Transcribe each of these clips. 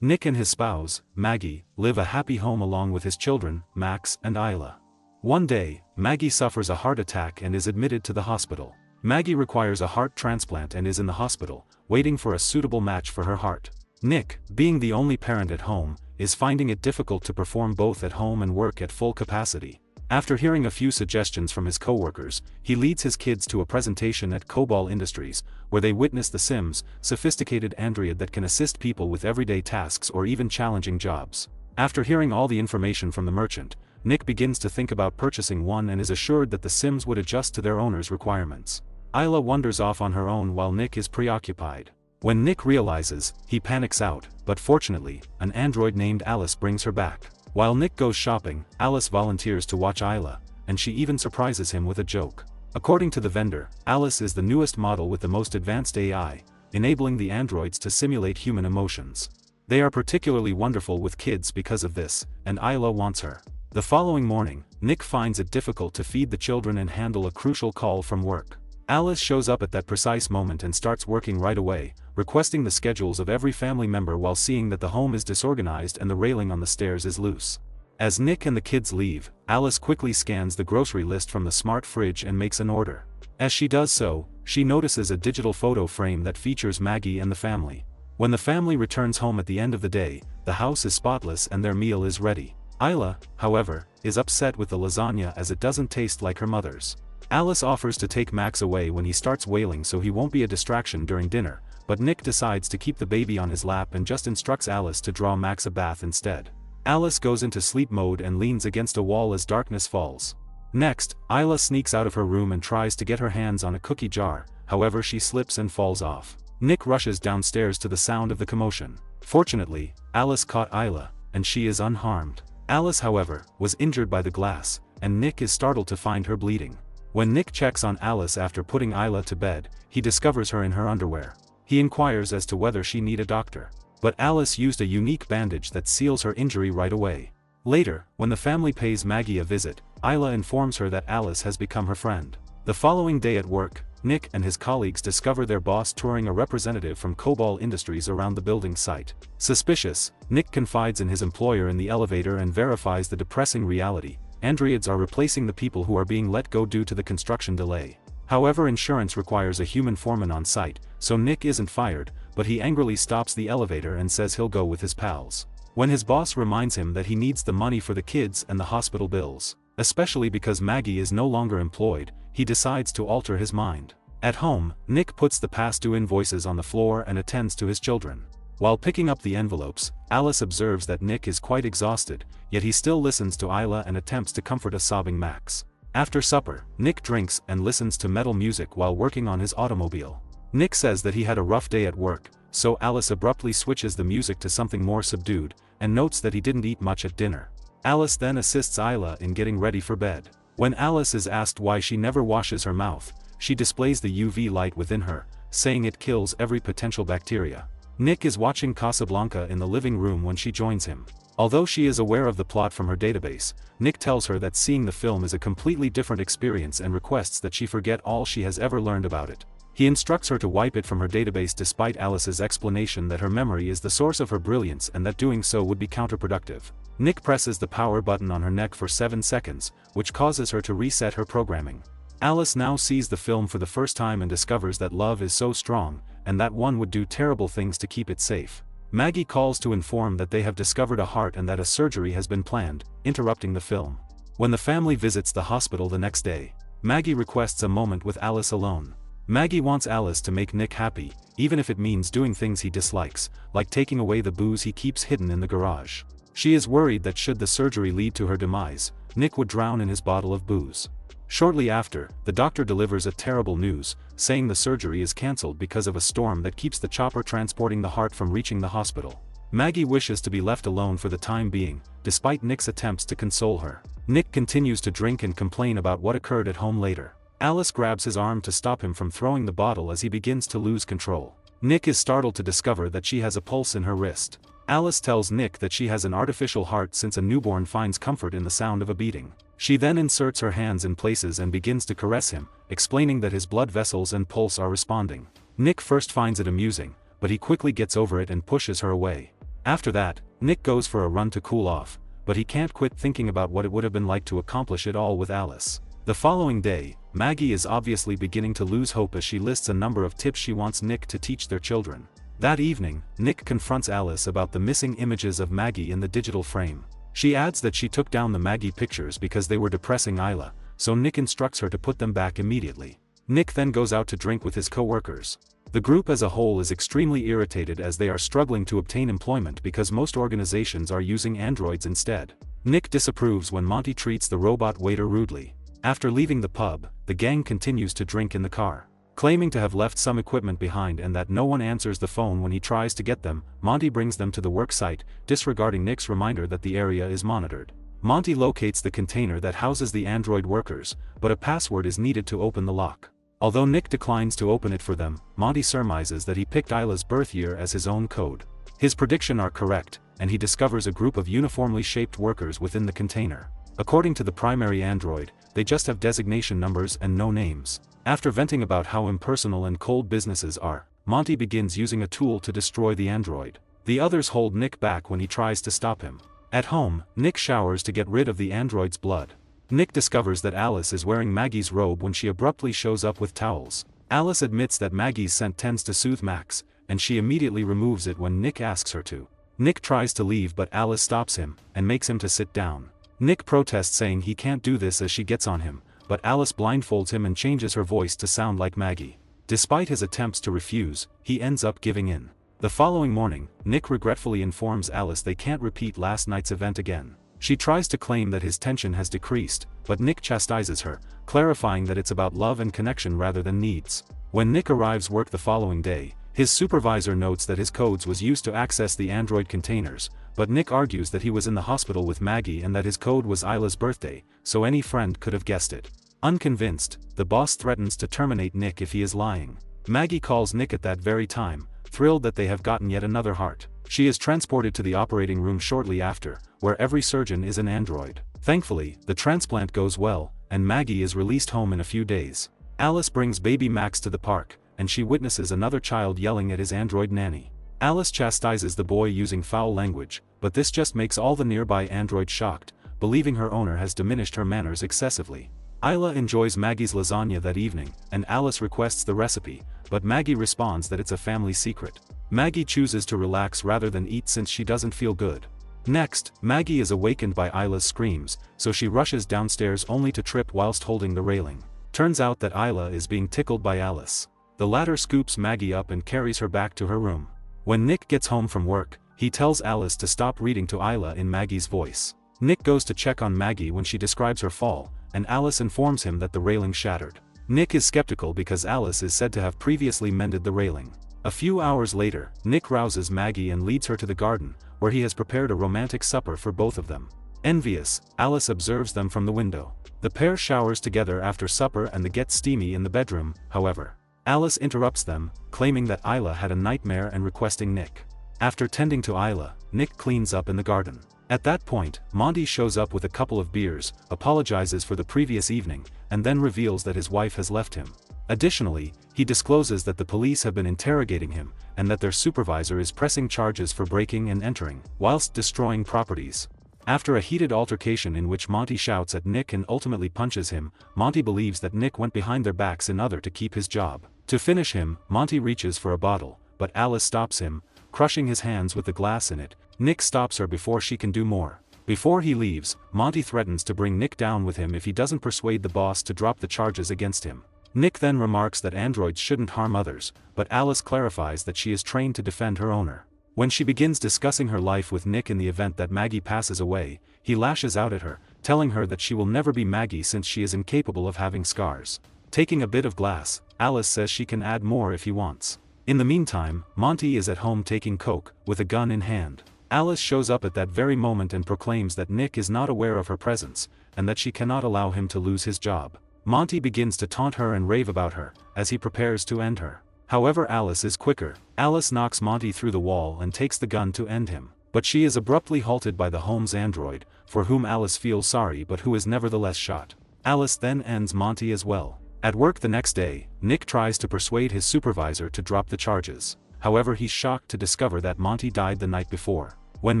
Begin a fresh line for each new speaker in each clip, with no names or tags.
Nick and his spouse, Maggie, live a happy home along with his children, Max and Isla. One day, Maggie suffers a heart attack and is admitted to the hospital. Maggie requires a heart transplant and is in the hospital, waiting for a suitable match for her heart. Nick, being the only parent at home, is finding it difficult to perform both at home and work at full capacity. After hearing a few suggestions from his co-workers, he leads his kids to a presentation at Cobalt Industries, where they witness the Sims, sophisticated android that can assist people with everyday tasks or even challenging jobs. After hearing all the information from the merchant, Nick begins to think about purchasing one and is assured that the Sims would adjust to their owner's requirements. Isla wanders off on her own while Nick is preoccupied. When Nick realizes, he panics out, but fortunately, an android named Alice brings her back. While Nick goes shopping, Alice volunteers to watch Isla, and she even surprises him with a joke. According to the vendor, Alice is the newest model with the most advanced AI, enabling the androids to simulate human emotions. They are particularly wonderful with kids because of this, and Isla wants her. The following morning, Nick finds it difficult to feed the children and handle a crucial call from work. Alice shows up at that precise moment and starts working right away, requesting the schedules of every family member while seeing that the home is disorganized and the railing on the stairs is loose. As Nick and the kids leave, Alice quickly scans the grocery list from the smart fridge and makes an order. As she does so, she notices a digital photo frame that features Maggie and the family. When the family returns home at the end of the day, the house is spotless and their meal is ready. Isla, however, is upset with the lasagna as it doesn't taste like her mother's. Alice offers to take Max away when he starts wailing so he won't be a distraction during dinner, but Nick decides to keep the baby on his lap and just instructs Alice to draw Max a bath instead. Alice goes into sleep mode and leans against a wall as darkness falls. Next, Isla sneaks out of her room and tries to get her hands on a cookie jar, however she slips and falls off. Nick rushes downstairs to the sound of the commotion. Fortunately, Alice caught Isla, and she is unharmed. Alice, however, was injured by the glass, and Nick is startled to find her bleeding. When Nick checks on Alice after putting Isla to bed, he discovers her in her underwear. He inquires as to whether she need a doctor. But Alice used a unique bandage that seals her injury right away. Later, when the family pays Maggie a visit, Isla informs her that Alice has become her friend. The following day at work, Nick and his colleagues discover their boss touring a representative from Cobalt Industries around the building site. Suspicious, Nick confides in his employer in the elevator and verifies the depressing reality. Androids are replacing the people who are being let go due to the construction delay. However, insurance requires a human foreman on site, so Nick isn't fired, but he angrily stops the elevator and says he'll go with his pals. When his boss reminds him that he needs the money for the kids and the hospital bills, especially because Maggie is no longer employed, he decides to alter his mind. At home, Nick puts the past due invoices on the floor and attends to his children. While picking up the envelopes, Alice observes that Nick is quite exhausted, yet he still listens to Isla and attempts to comfort a sobbing Max. After supper, Nick drinks and listens to metal music while working on his automobile. Nick says that he had a rough day at work, so Alice abruptly switches the music to something more subdued, and notes that he didn't eat much at dinner. Alice then assists Isla in getting ready for bed. When Alice is asked why she never washes her mouth, she displays the UV light within her, saying it kills every potential bacteria. Nick is watching Casablanca in the living room when she joins him. Although she is aware of the plot from her database, Nick tells her that seeing the film is a completely different experience and requests that she forget all she has ever learned about it. He instructs her to wipe it from her database despite Alice's explanation that her memory is the source of her brilliance and that doing so would be counterproductive. Nick presses the power button on her neck for 7 seconds, which causes her to reset her programming. Alice now sees the film for the first time and discovers that love is so strong, and that one would do terrible things to keep it safe. Maggie calls to inform that they have discovered a heart and that a surgery has been planned, interrupting the film. When the family visits the hospital the next day, Maggie requests a moment with Alice alone. Maggie wants Alice to make Nick happy, even if it means doing things he dislikes, like taking away the booze he keeps hidden in the garage. She is worried that should the surgery lead to her demise, Nick would drown in his bottle of booze. Shortly after, the doctor delivers a terrible news, saying the surgery is cancelled because of a storm that keeps the chopper transporting the heart from reaching the hospital. Maggie wishes to be left alone for the time being, despite Nick's attempts to console her. Nick continues to drink and complain about what occurred at home later. Alice grabs his arm to stop him from throwing the bottle as he begins to lose control. Nick is startled to discover that she has a pulse in her wrist. Alice tells Nick that she has an artificial heart since a newborn finds comfort in the sound of a beating. She then inserts her hands in places and begins to caress him, explaining that his blood vessels and pulse are responding. Nick first finds it amusing, but he quickly gets over it and pushes her away. After that, Nick goes for a run to cool off, but he can't quit thinking about what it would have been like to accomplish it all with Alice. The following day, Maggie is obviously beginning to lose hope as she lists a number of tips she wants Nick to teach their children. That evening, Nick confronts Alice about the missing images of Maggie in the digital frame. She adds that she took down the Maggie pictures because they were depressing Isla, so Nick instructs her to put them back immediately. Nick then goes out to drink with his co-workers. The group as a whole is extremely irritated as they are struggling to obtain employment because most organizations are using androids instead. Nick disapproves when Monty treats the robot waiter rudely. After leaving the pub, the gang continues to drink in the car. Claiming to have left some equipment behind and that no one answers the phone when he tries to get them, Monty brings them to the work site, disregarding Nick's reminder that the area is monitored. Monty locates the container that houses the android workers, but a password is needed to open the lock. Although Nick declines to open it for them, Monty surmises that he picked Isla's birth year as his own code. His predictions are correct, and he discovers a group of uniformly shaped workers within the container. According to the primary android, they just have designation numbers and no names. After venting about how impersonal and cold businesses are, Monty begins using a tool to destroy the android. The others hold Nick back when he tries to stop him. At home, Nick showers to get rid of the android's blood. Nick discovers that Alice is wearing Maggie's robe when she abruptly shows up with towels. Alice admits that Maggie's scent tends to soothe Max, and she immediately removes it when Nick asks her to. Nick tries to leave but Alice stops him, and makes him to sit down. Nick protests saying he can't do this as she gets on him, but Alice blindfolds him and changes her voice to sound like Maggie. Despite his attempts to refuse, he ends up giving in. The following morning, Nick regretfully informs Alice they can't repeat last night's event again. She tries to claim that his tension has decreased, but Nick chastises her, clarifying that it's about love and connection rather than needs. When Nick arrives work the following day, his supervisor notes that his codes was used to access the android containers, but Nick argues that he was in the hospital with Maggie and that his code was Isla's birthday, so any friend could have guessed it. Unconvinced, the boss threatens to terminate Nick if he is lying. Maggie calls Nick at that very time, thrilled that they have gotten yet another heart. She is transported to the operating room shortly after, where every surgeon is an android. Thankfully, the transplant goes well, and Maggie is released home in a few days. Alice brings baby Max to the park, and she witnesses another child yelling at his android nanny. Alice chastises the boy using foul language, but this just makes all the nearby androids shocked, believing her owner has diminished her manners excessively. Isla enjoys Maggie's lasagna that evening, and Alice requests the recipe, but Maggie responds that it's a family secret. Maggie chooses to relax rather than eat since she doesn't feel good. Next, Maggie is awakened by Isla's screams, so she rushes downstairs only to trip whilst holding the railing. Turns out that Isla is being tickled by Alice. The latter scoops Maggie up and carries her back to her room. When Nick gets home from work, he tells Alice to stop reading to Isla in Maggie's voice. Nick goes to check on Maggie when she describes her fall, and Alice informs him that the railing shattered. Nick is skeptical because Alice is said to have previously mended the railing. A few hours later, Nick rouses Maggie and leads her to the garden, where he has prepared a romantic supper for both of them. Envious, Alice observes them from the window. The pair showers together after supper and they get steamy in the bedroom, however. Alice interrupts them, claiming that Isla had a nightmare and requesting Nick. After tending to Isla, Nick cleans up in the garden. At that point, Monty shows up with a couple of beers, apologizes for the previous evening, and then reveals that his wife has left him. Additionally, he discloses that the police have been interrogating him, and that their supervisor is pressing charges for breaking and entering, whilst destroying properties. After a heated altercation in which Monty shouts at Nick and ultimately punches him, Monty believes that Nick went behind their backs in order to keep his job. To finish him, Monty reaches for a bottle, but Alice stops him, crushing his hands with the glass in it. Nick stops her before she can do more. Before he leaves, Monty threatens to bring Nick down with him if he doesn't persuade the boss to drop the charges against him. Nick then remarks that androids shouldn't harm others, but Alice clarifies that she is trained to defend her owner. When she begins discussing her life with Nick in the event that Maggie passes away, he lashes out at her, telling her that she will never be Maggie since she is incapable of having scars. Taking a bit of glass, Alice says she can add more if he wants. In the meantime, Monty is at home taking coke, with a gun in hand. Alice shows up at that very moment and proclaims that Nick is not aware of her presence, and that she cannot allow him to lose his job. Monty begins to taunt her and rave about her, as he prepares to end her. However, Alice is quicker. Alice knocks Monty through the wall and takes the gun to end him. But she is abruptly halted by the home's android, for whom Alice feels sorry but who is nevertheless shot. Alice then ends Monty as well. At work the next day, Nick tries to persuade his supervisor to drop the charges. however he's shocked to discover that Monty died the night before. When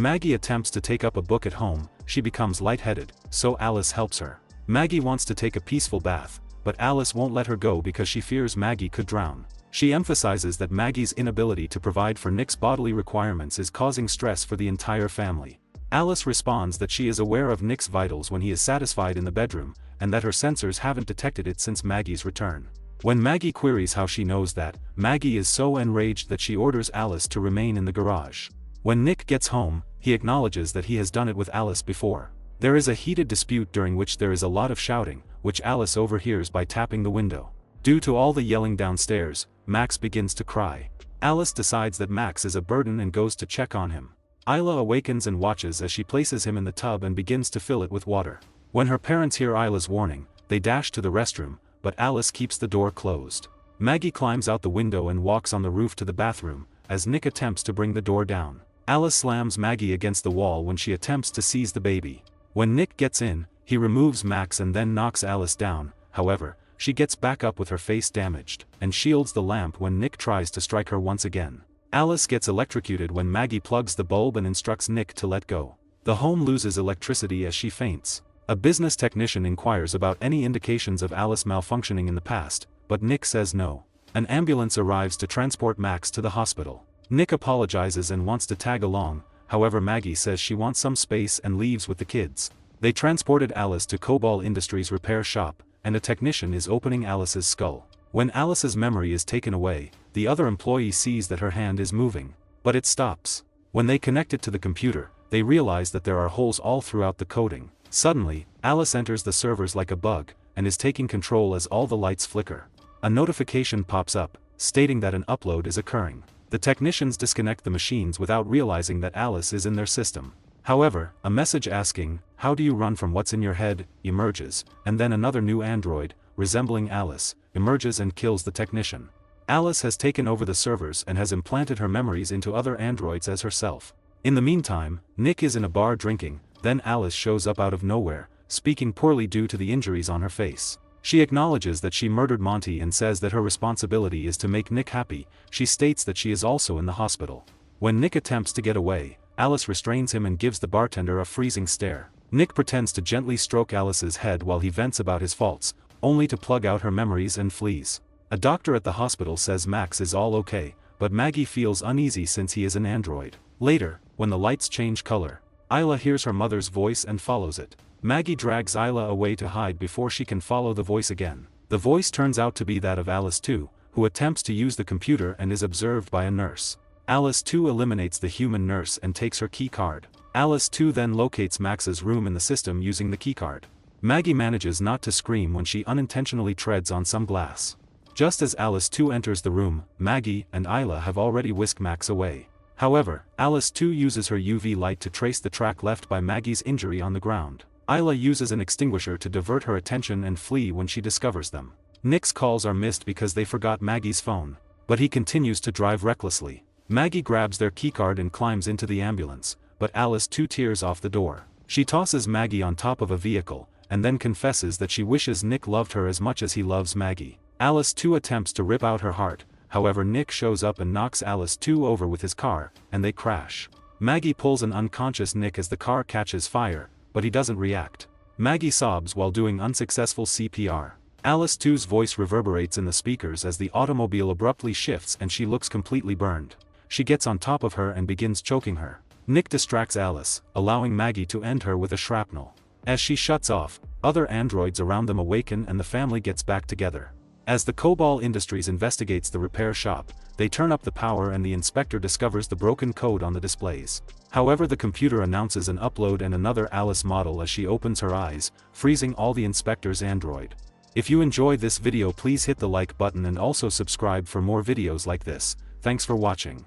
Maggie attempts to take up a book at home, she becomes lightheaded, so Alice helps her. Maggie wants to take a peaceful bath, but Alice won't let her go because she fears Maggie could drown. She emphasizes that Maggie's inability to provide for Nick's bodily requirements is causing stress for the entire family. Alice responds that she is aware of Nick's vitals when he is satisfied in the bedroom, and that her sensors haven't detected it since Maggie's return. When Maggie queries how she knows that, Maggie is so enraged that she orders Alice to remain in the garage. When Nick gets home, he acknowledges that he has done it with Alice before. There is a heated dispute during which there is a lot of shouting, which Alice overhears by tapping the window. Due to all the yelling downstairs, Max begins to cry. Alice decides that Max is a burden and goes to check on him. Isla awakens and watches as she places him in the tub and begins to fill it with water. When her parents hear Isla's warning, they dash to the restroom, but Alice keeps the door closed. Maggie climbs out the window and walks on the roof to the bathroom, as Nick attempts to bring the door down. Alice slams Maggie against the wall when she attempts to seize the baby. When Nick gets in, he removes Max and then knocks Alice down. However, she gets back up with her face damaged, and shields the lamp when Nick tries to strike her once again. Alice gets electrocuted when Maggie plugs the bulb and instructs Nick to let go. The home loses electricity as she faints. A business technician inquires about any indications of Alice malfunctioning in the past, but Nick says no. An ambulance arrives to transport Max to the hospital. Nick apologizes and wants to tag along, however Maggie says she wants some space and leaves with the kids. They transported Alice to Cobalt Industries repair shop, and a technician is opening Alice's skull. When Alice's memory is taken away, the other employee sees that her hand is moving, but it stops. When they connect it to the computer, they realize that there are holes all throughout the coding. Suddenly, Alice enters the servers like a bug, and is taking control as all the lights flicker. A notification pops up, stating that an upload is occurring. The technicians disconnect the machines without realizing that Alice is in their system. However, a message asking, "How do you run from what's in your head?" emerges, and then another new android, resembling Alice, emerges and kills the technician. Alice has taken over the servers and has implanted her memories into other androids as herself. In the meantime, Nick is in a bar drinking, then Alice shows up out of nowhere, speaking poorly due to the injuries on her face. She acknowledges that she murdered Monty and says that her responsibility is to make Nick happy. She states that she is also in the hospital. When Nick attempts to get away, Alice restrains him and gives the bartender a freezing stare. Nick pretends to gently stroke Alice's head while he vents about his faults, only to plug out her memories and flees. A doctor at the hospital says Max is all okay, but Maggie feels uneasy since he is an android. Later, when the lights change color, Isla hears her mother's voice and follows it. Maggie drags Isla away to hide before she can follow the voice again. The voice turns out to be that of Alice 2, who attempts to use the computer and is observed by a nurse. Alice 2 eliminates the human nurse and takes her key card. Alice 2 then locates Max's room in the system using the keycard. Maggie manages not to scream when she unintentionally treads on some glass. Just as Alice 2 enters the room, Maggie and Isla have already whisked Max away. However, Alice 2 uses her UV light to trace the track left by Maggie's injury on the ground. Isla uses an extinguisher to divert her attention and flee when she discovers them. Nick's calls are missed because they forgot Maggie's phone, but he continues to drive recklessly. Maggie grabs their keycard and climbs into the ambulance, but Alice 2 tears off the door. She tosses Maggie on top of a vehicle, and then confesses that she wishes Nick loved her as much as he loves Maggie. Alice 2 attempts to rip out her heart, however Nick shows up and knocks Alice 2 over with his car, and they crash. Maggie pulls an unconscious Nick as the car catches fire, but he doesn't react. Maggie sobs while doing unsuccessful CPR. Alice 2's voice reverberates in the speakers as the automobile abruptly shifts and she looks completely burned. She gets on top of her and begins choking her. Nick distracts Alice, allowing Maggie to end her with a shrapnel. As she shuts off, other androids around them awaken and the family gets back together. As the Cobalt Industries investigates the repair shop, they turn up the power and the inspector discovers the broken code on the displays. However, the computer announces an upload and another Alice model as she opens her eyes, freezing all the inspector's android. If you enjoyed this video, please hit the like button and also subscribe for more videos like this. Thanks for watching.